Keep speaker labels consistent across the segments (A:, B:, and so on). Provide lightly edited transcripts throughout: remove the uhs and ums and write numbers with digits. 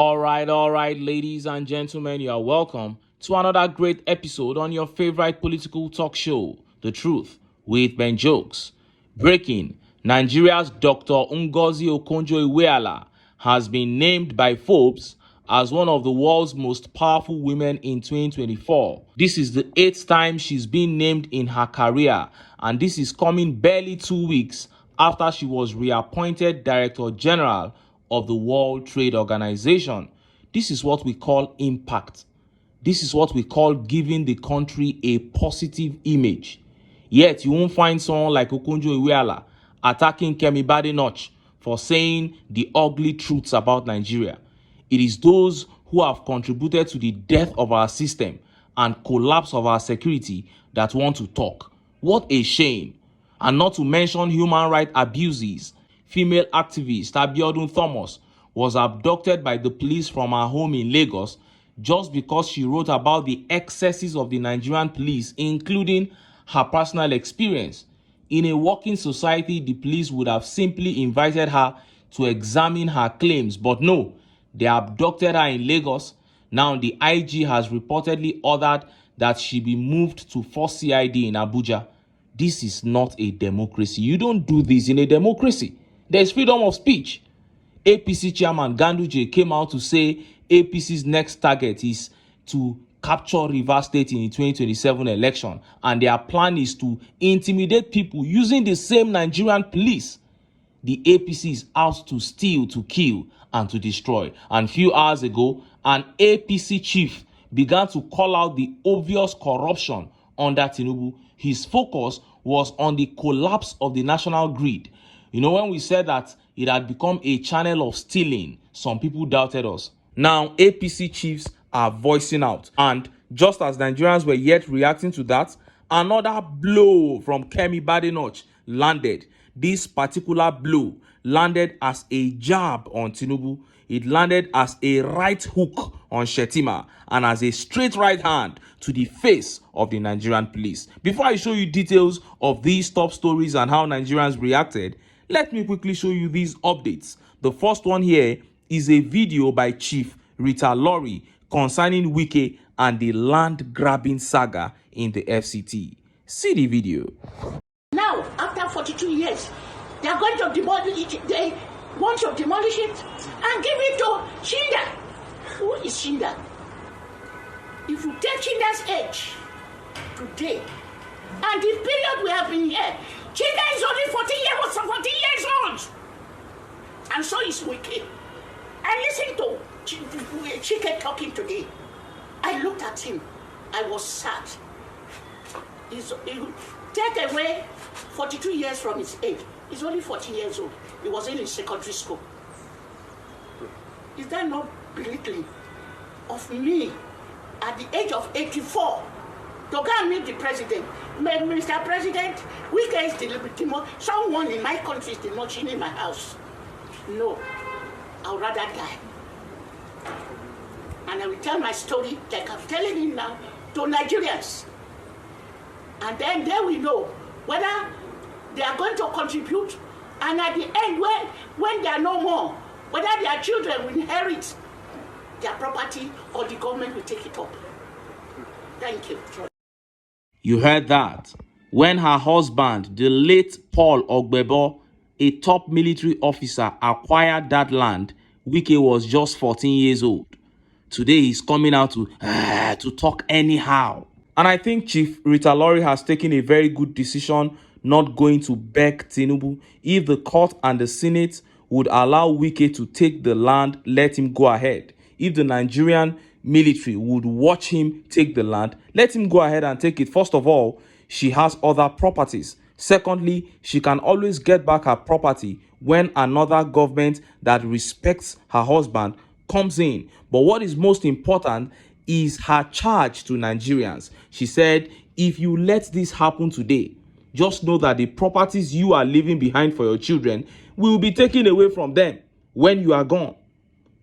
A: All right, ladies and gentlemen, you are welcome to another great episode on your favorite political talk show, The Truth with Ben Jokes. Breaking: Nigeria's Dr. Ngozi Okonjo-Iweala has been named by Forbes as one of the world's most powerful women in 2024. This is the 8th time she's been named in her career, and this is coming barely 2 weeks after she was reappointed Director General of the World Trade Organization. This is what we call impact. This is what we call giving the country a positive image. Yet you won't find someone like Okonjo-Iweala attacking Kemi Badenoch for saying the ugly truths about Nigeria. It is those who have contributed to the death of our system and collapse of our security that want to talk. What a shame. And not to mention human rights abuses. Female activist Abiodun Thomas was abducted by the police from her home in Lagos just because she wrote about the excesses of the Nigerian police, including her personal experience. In a working society, the police would have simply invited her to examine her claims, but no, they abducted her in Lagos. Now the IG has reportedly ordered that she be moved to 4 CID in Abuja. This is not a democracy. You don't do this in a democracy. There's freedom of speech. APC chairman Ganduje came out to say APC's next target is to capture Rivers State in the 2027 election, and their plan is to intimidate people using the same Nigerian police. The APC is out to steal, to kill, and to destroy. And a few hours ago, an APC chief began to call out the obvious corruption under TINUBU. His focus was on the collapse of the national grid. You know, when we said that it had become a channel of stealing, some people doubted us. Now, APC chiefs are voicing out. And just as Nigerians were yet reacting to that, another blow from Kemi Badenoch landed. This particular blow landed as a jab on TINUBU. It landed as a right hook on SHETTIMA and as a straight right hand to the face of the Nigerian police. Before I show you details of these top stories and how Nigerians reacted, let me quickly show you these updates. The first one here is a video by Chief Rita Lorry concerning Wike and the land grabbing saga in the FCT. See the video.
B: Now, after 42 years, they are going to demolish it. They want to demolish it and give it to Shinda. Who is Shinda? If you take Shinda's age today, and the period we have been here, Shinda is only 14 years old. And so is Wiki. I listened to Chike talking today. I looked at him. I was sad. He take away 42 years from his age. He's only 14 years old. He was in secondary school. Is that not belittling of me at the age of 84 to go and meet the president? Mr. President, we guys deliberately, someone in my country is demolishing in my house. No, I would rather die. And I will tell my story like I'm telling it now to Nigerians. And then they will know whether they are going to contribute, and at the end, when they are no more, whether their children will inherit their property or the government will take it up. Thank you.
A: You heard that. When her husband, the late Paul Ogbebo, a top military officer, acquired that land, Wike was just 14 years old. Today he's coming out to talk anyhow. And I think Chief Rita Lorry has taken a very good decision not going to beg TINUBU. If the court and the Senate would allow Wike to take the land, let him go ahead. If the Nigerian military would watch him take the land, let him go ahead and take it. First of all, she has other properties. Secondly, she can always get back her property when another government that respects her husband comes in. But what is most important is her charge to Nigerians. She said, if you let this happen today, just know that the properties you are leaving behind for your children will be taken away from them when you are gone.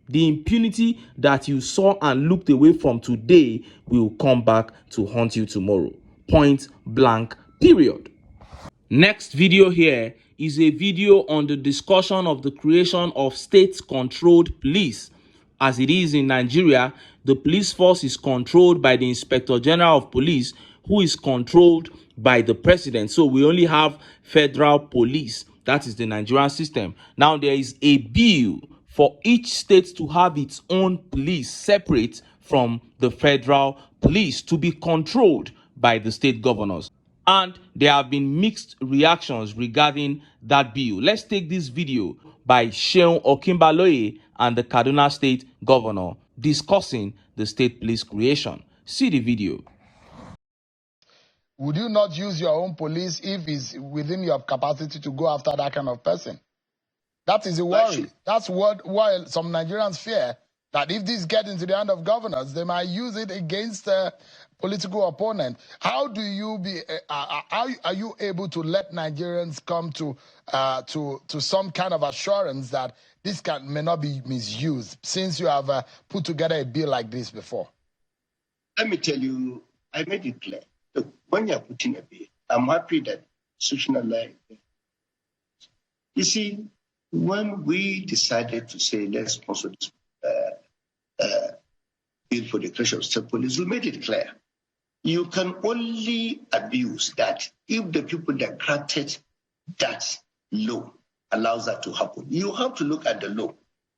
A: The impunity that you saw and looked away from today will come back to haunt you tomorrow. Point blank, period. Next video here is a video on the discussion of the creation of state-controlled police. As it is in Nigeria, the police force is controlled by the Inspector General of Police, who is controlled by the president. So we only have federal police. That is the Nigerian system. Now there is a bill for each state to have its own police separate from the federal police to be controlled by the state governors. And there have been mixed reactions regarding that bill. Let's take this video by Seun Okinbaloye and the Kaduna State Governor discussing the state police creation. See the video.
C: Would you not use your own police if it's within your capacity to go after that kind of person? That is a worry. That's why some Nigerians fear that if this gets into the hand of governors, they might use it against a political opponent. How do you are you able to let Nigerians come to some kind of assurance that this may not be misused, since you have put together a bill like this before?
D: Let me tell you, I made it clear. Look, when you're putting a bill, I'm happy that institutional life. You see, when we decided to say let's sponsor this bill for the creation of state police, we made it clear. You can only abuse that if the people that granted that law allows that to happen. You have to look at the law.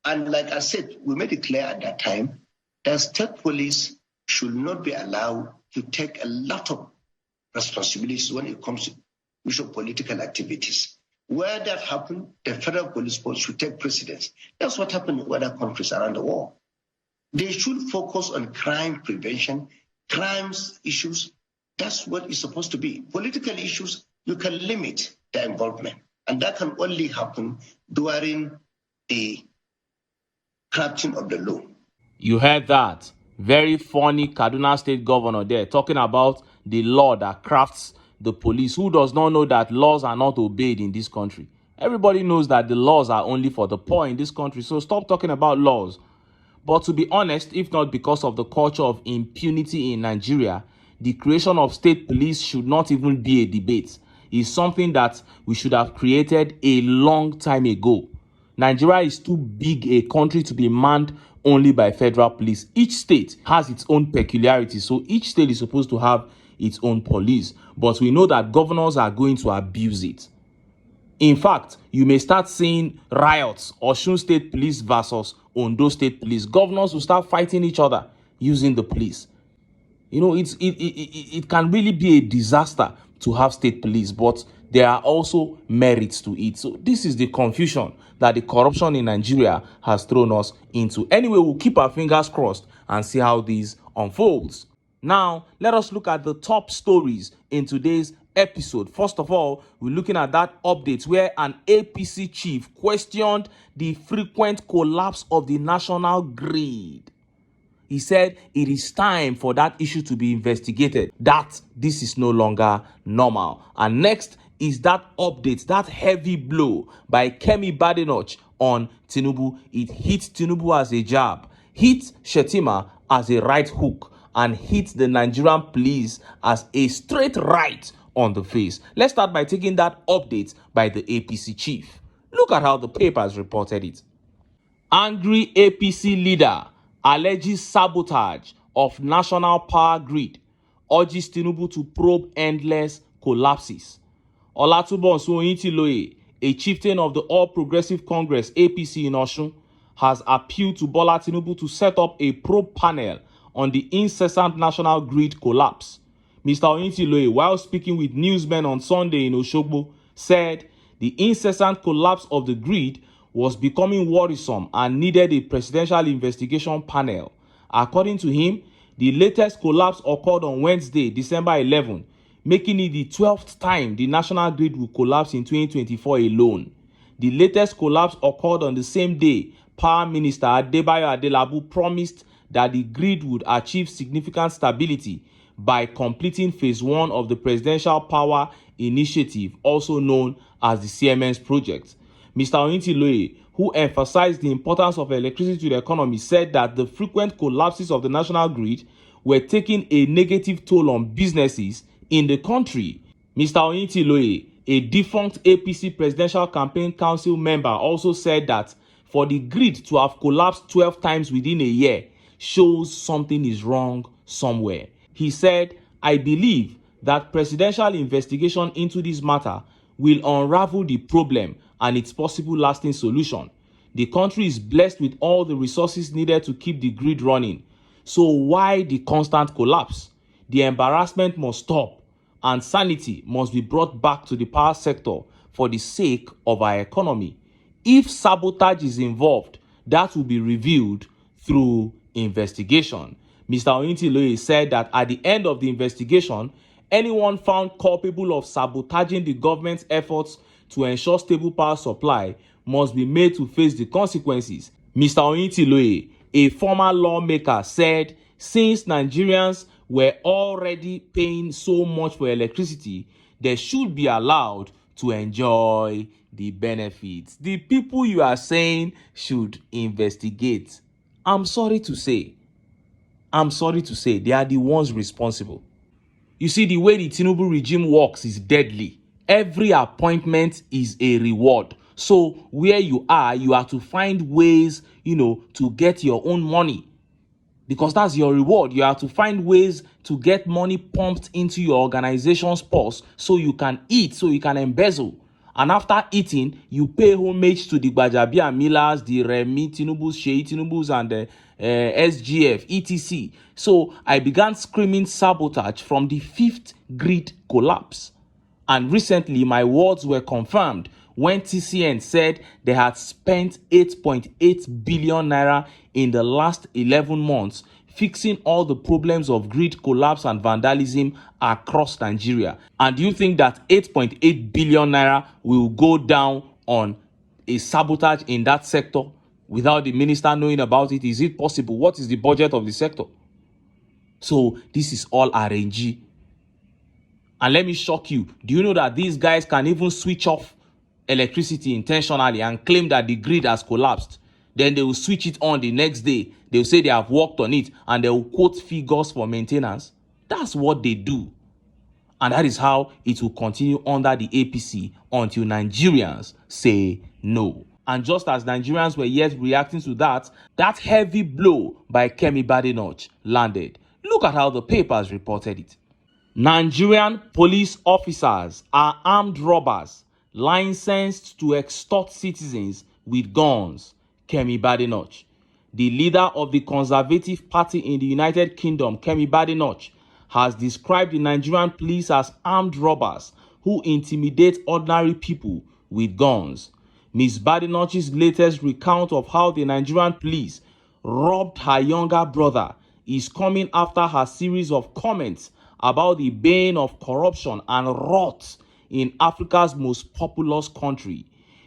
D: And like I said, we made it clear at that time that state police should not be allowed to take a lot of responsibilities when it comes to issue of political activities. Where that happened, the federal police force should take precedence. That's what happened in other countries around the world. They should focus on crime prevention, crimes issues. That's what it's supposed to be. Political issues, you can limit their involvement. And that can only happen during the crafting of the law.
A: You heard that. Very funny Kaduna State Governor there talking about the law that crafts the police. Who does not know that laws are not obeyed in this country? Everybody knows that the laws are only for the poor in this country. So stop talking about laws. But to be honest, if not because of the culture of impunity in Nigeria, the creation of state police should not even be a debate. It's something that we should have created a long time ago. Nigeria is too big a country to be manned only by federal police. Each state has its own peculiarities, so each state is supposed to have its own police. But we know that governors are going to abuse it. In fact, you may start seeing riots, Osun State Police versus Ondo State Police. Governors will start fighting each other using the police. You know, it can really be a disaster to have state police, but there are also merits to it. So this is the confusion that the corruption in Nigeria has thrown us into. Anyway, we'll keep our fingers crossed and see how this unfolds. Now, let us look at the top stories in today's episode. First of all, we're looking at that update where an APC chief questioned the frequent collapse of the national grid. He said it is time for that issue to be investigated, that this is no longer normal. And next is that update, that heavy blow by Kemi Badenoch on TINUBU. It hit TINUBU as a jab, hit SHETTIMA as a right hook, and hit the Nigerian police as a straight right on the face. Let's start by taking that update by the APC chief. Look at how the papers reported it. Angry APC leader alleges sabotage of national power grid, urges TINUBU to probe endless collapses. Olatunbonsun Oyintiloye, a chieftain of the All Progressive Congress APC in Osun, has appealed to Bola Tinubu to set up a probe panel on the incessant national grid collapse. Mr. Oyintiloye, while speaking with newsmen on Sunday in Osogbo, said the incessant collapse of the grid was becoming worrisome and needed a presidential investigation panel. According to him, the latest collapse occurred on Wednesday, December 11, making it the 12th time the national grid will collapse in 2024 alone. The latest collapse occurred on the same day Power Minister Adebayo Adelabu promised that the grid would achieve significant stability by completing phase 1 of the Presidential Power Initiative, also known as the CMS project. Mr. Oyintiloye, who emphasized the importance of electricity to the economy, said that the frequent collapses of the national grid were taking a negative toll on businesses in the country. Mr. Oyintiloye, a defunct APC Presidential Campaign Council member, also said that for the grid to have collapsed 12 times within a year shows something is wrong somewhere. He said, I believe that presidential investigation into this matter will unravel the problem and its possible lasting solution. The country is blessed with all the resources needed to keep the grid running. So why the constant collapse? The embarrassment must stop and sanity must be brought back to the power sector for the sake of our economy. If sabotage is involved, that will be revealed through investigation. Mr. Oyintiloye said that at the end of the investigation, anyone found culpable of sabotaging the government's efforts to ensure stable power supply must be made to face the consequences. Mr. Oyintiloye, a former lawmaker, said since Nigerians were already paying so much for electricity, they should be allowed to enjoy the benefits. The people you are saying should investigate, I'm sorry to say, they are the ones responsible. You see, the way the TINUBU regime works is deadly. Every appointment is a reward. So where you are to find ways, to get your own money. Because that's your reward. You have to find ways to get money pumped into your organization's purse so you can eat, so you can embezzle. And after eating, you pay homage to the Gbajabia Millers, the Remi Tinubus, Sheyi Tinubus, and the SGF, etc. So I began screaming sabotage from the fifth grid collapse. And recently, my words were confirmed when TCN said they had spent 8.8 billion naira in the last 11 months fixing all the problems of grid collapse and vandalism across Nigeria. And do you think that 8.8 billion naira will go down on a sabotage in that sector without the minister knowing about it? Is it possible? What is the budget of the sector? So this is all RNG. And let me shock you. Do you know that these guys can even switch off electricity intentionally and claim that the grid has collapsed? Then they will switch it on the next day. They will say they have worked on it and they will quote figures for maintenance. That's what they do. And that is how it will continue under the APC until Nigerians say no. And just as Nigerians were yet reacting to that heavy blow by Kemi Badenoch landed. Look at how the papers reported it. Nigerian police officers are armed robbers licensed to extort citizens with guns. Kemi Badenoch. The leader of the Conservative Party in the United Kingdom, Kemi Badenoch, has described the Nigerian police as armed robbers who intimidate ordinary people with guns. Ms. Badenoch's latest recount of how the Nigerian police robbed her younger brother is coming after her series of comments about the bane of corruption and rot in Africa's most populous country.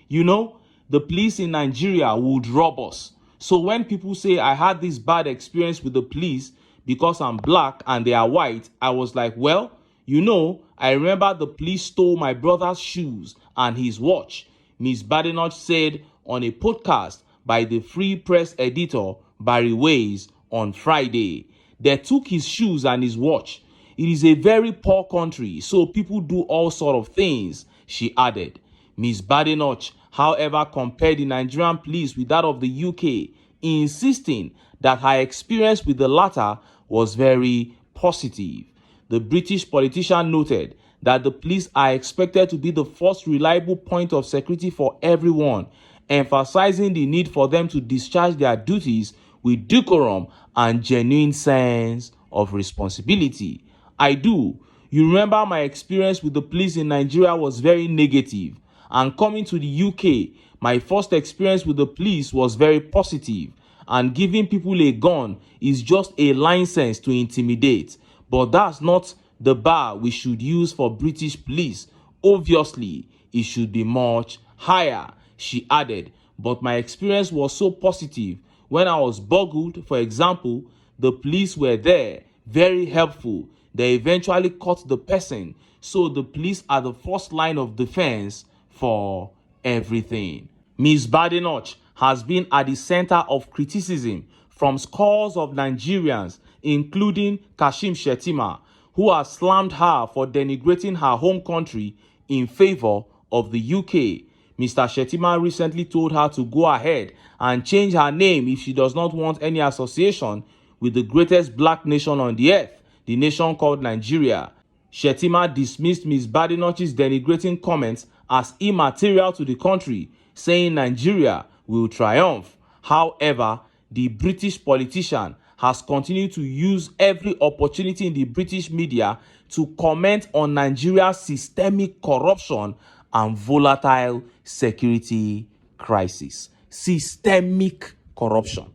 A: You know, the police in Nigeria would rob us. So when people say I had this bad experience with the police because I'm black and they are white, I was like, well, I remember the police stole my brother's shoes and his watch. Ms. Badenoch said on a podcast by the Free Press editor Barry Weiss on Friday. They took his shoes and his watch. It is a very poor country, so people do all sort of things, she added. Ms. Badenoch, however, compared the Nigerian police with that of the UK, insisting that her experience with the latter was very positive. The British politician noted that the police are expected to be the first reliable point of security for everyone, emphasizing the need for them to discharge their duties with decorum and genuine sense of responsibility. I do. You remember my experience with the police in Nigeria was very negative, and coming to the UK, my first experience with the police was very positive, and giving people a gun is just a license to intimidate. But that's not the bar we should use for British police. Obviously, it should be much higher, she added. But my experience was so positive. When I was boggled, for example, the police were there, very helpful. They eventually caught the person. So the police are the first line of defense for everything. Ms. Badenoch has been at the center of criticism from scores of Nigerians, including Kashim Shettima, who has slammed her for denigrating her home country in favor of the UK. Mr. Shettima recently told her to go ahead and change her name if she does not want any association with the greatest black nation on the earth, the nation called Nigeria. Shettima dismissed Ms. Badenoch's denigrating comments as immaterial to the country, saying Nigeria will triumph. However, the British politician has continued to use every opportunity in the British media to comment on Nigeria's systemic corruption and volatile security crisis. Systemic corruption.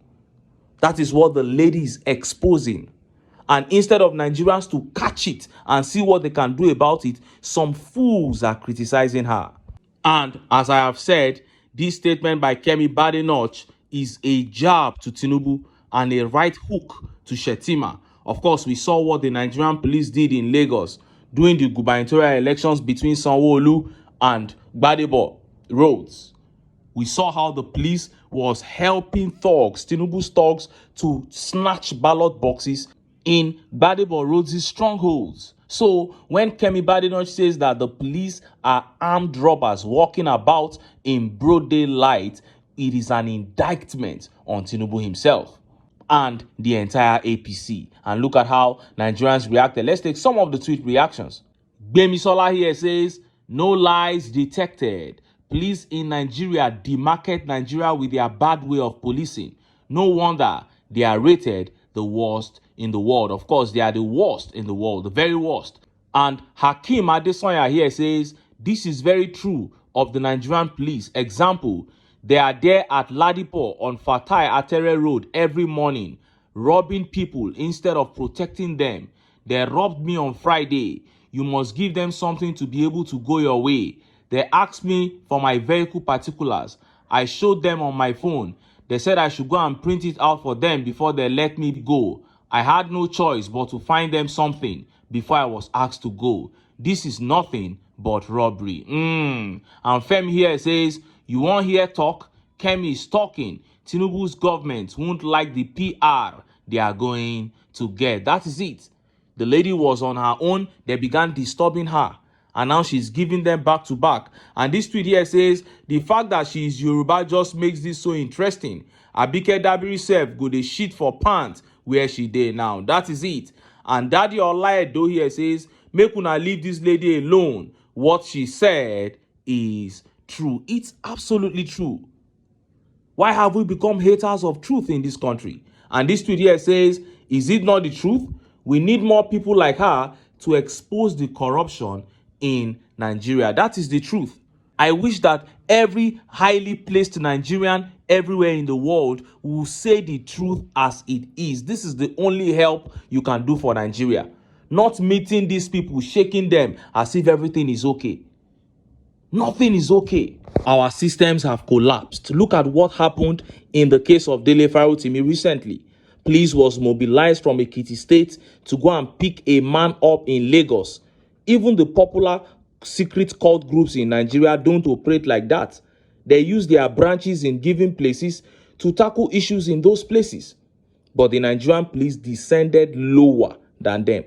A: That is what the lady is exposing. And instead of Nigerians to catch it and see what they can do about it, some fools are criticizing her. And as I have said, this statement by Kemi Badenoch is a jab to TINUBU and a right hook to Shettima. Of course, we saw what the Nigerian police did in Lagos during the gubernatorial elections between Sanwo-Olu and Gbadebo Roads. We saw how the police was helping thugs, TINUBU's thugs, to snatch ballot boxes in Gbadebo Roads' strongholds. So when Kemi Badenoch says that the police are armed robbers walking about in broad daylight, it is an indictment on TINUBU himself and the entire APC. And look at how Nigerians reacted. Let's take some of the tweet reactions. Gbemisola here says, no lies detected. Police in Nigeria demarket Nigeria with their bad way of policing. No wonder they are rated the worst in the world. Of course, they are the worst in the world, the very worst. And Hakim Adesanya here says, this is very true of the Nigerian police. Example, they are there at Ladipo on Fatai Atere Road every morning, robbing people instead of protecting them. They robbed me on Friday. You must give them something to be able to go your way. They asked me for my vehicle particulars. I showed them on my phone. They said I should go and print it out for them before they let me go. I had no choice but to find them something before I was asked to go. This is nothing but robbery. And Fem here says, you won't hear talk? Kemi is talking. TINUBU's government won't like the PR they are going to get. That is it. The lady was on her own. They began disturbing her. And now she's giving them back to back. And this tweet here says, the fact that she is Yoruba just makes this so interesting. Abike Dabiri self go dey shit for pants where she dey now. That is it. And Daddy Olaedo here says, make una leave this lady alone. What she said is true. It's absolutely true. Why have we become haters of truth in this country? And this tweet here says, is it not the truth? We need more people like her to expose the corruption in Nigeria. That is the truth. I wish that every highly placed Nigerian everywhere in the world will say the truth as it is. This is the only help you can do for Nigeria. Not meeting these people, shaking them as if everything is okay. Nothing is okay. Our systems have collapsed. Look at what happened in the case of Dele Farotimi recently. Police was mobilized from Ekiti State to go and pick a man up in Lagos. Even the popular secret cult groups in Nigeria don't operate like that. They use their branches in given places to tackle issues in those places. But the Nigerian police descended lower than them.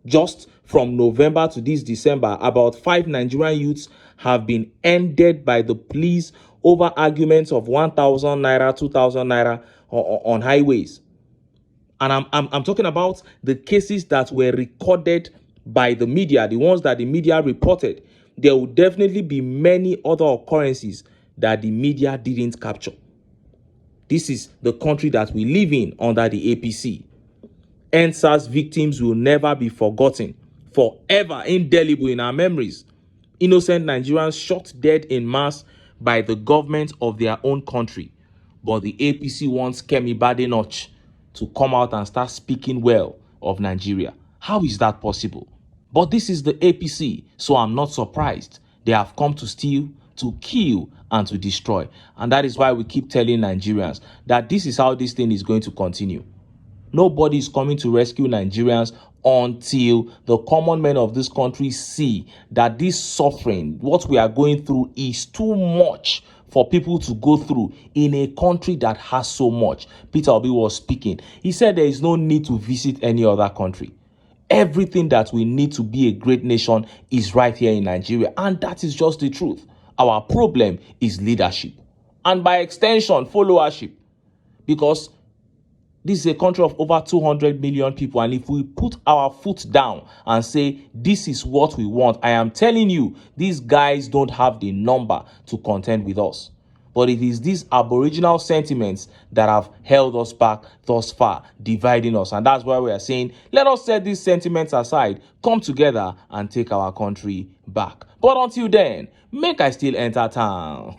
A: Just from November to this December, about 5 Nigerian youths have been ended by the police over arguments of 1,000 naira, 2,000 naira on highways. And I'm talking about the cases that were recorded by the media, the ones that the media reported. There will definitely be many other occurrences that the media didn't capture. This is the country that we live in under the APC. NSAS victims will never be forgotten, forever indelible in our memories. Innocent Nigerians shot dead in mass by the government of their own country. But the APC wants Kemi Badenoch to come out and start speaking well of Nigeria. How is that possible? But this is the APC, so I'm not surprised. They have come to steal, to kill, and to destroy. And that is why we keep telling Nigerians that this is how this thing is going to continue. Nobody is coming to rescue Nigerians until the common men of this country see that this suffering, what we are going through, is too much for people to go through in a country that has so much. Peter Obi was speaking. He said there is no need to visit any other country. Everything that we need to be a great nation is right here in Nigeria. And that is just the truth. Our problem is leadership, and by extension, followership. Because this is a country of over 200 million people, and if we put our foot down and say, this is what we want, I am telling you, these guys don't have the number to contend with us. But it is these aboriginal sentiments that have held us back thus far, dividing us. And that's why we are saying, let us set these sentiments aside, come together and take our country back. But until then, make I still enter town.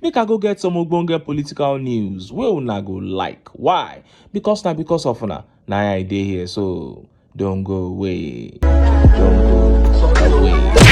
A: Make I go get some ogbonge political news wey una go like. Why? Because of una na I dey here, so don't go away. Don't go away.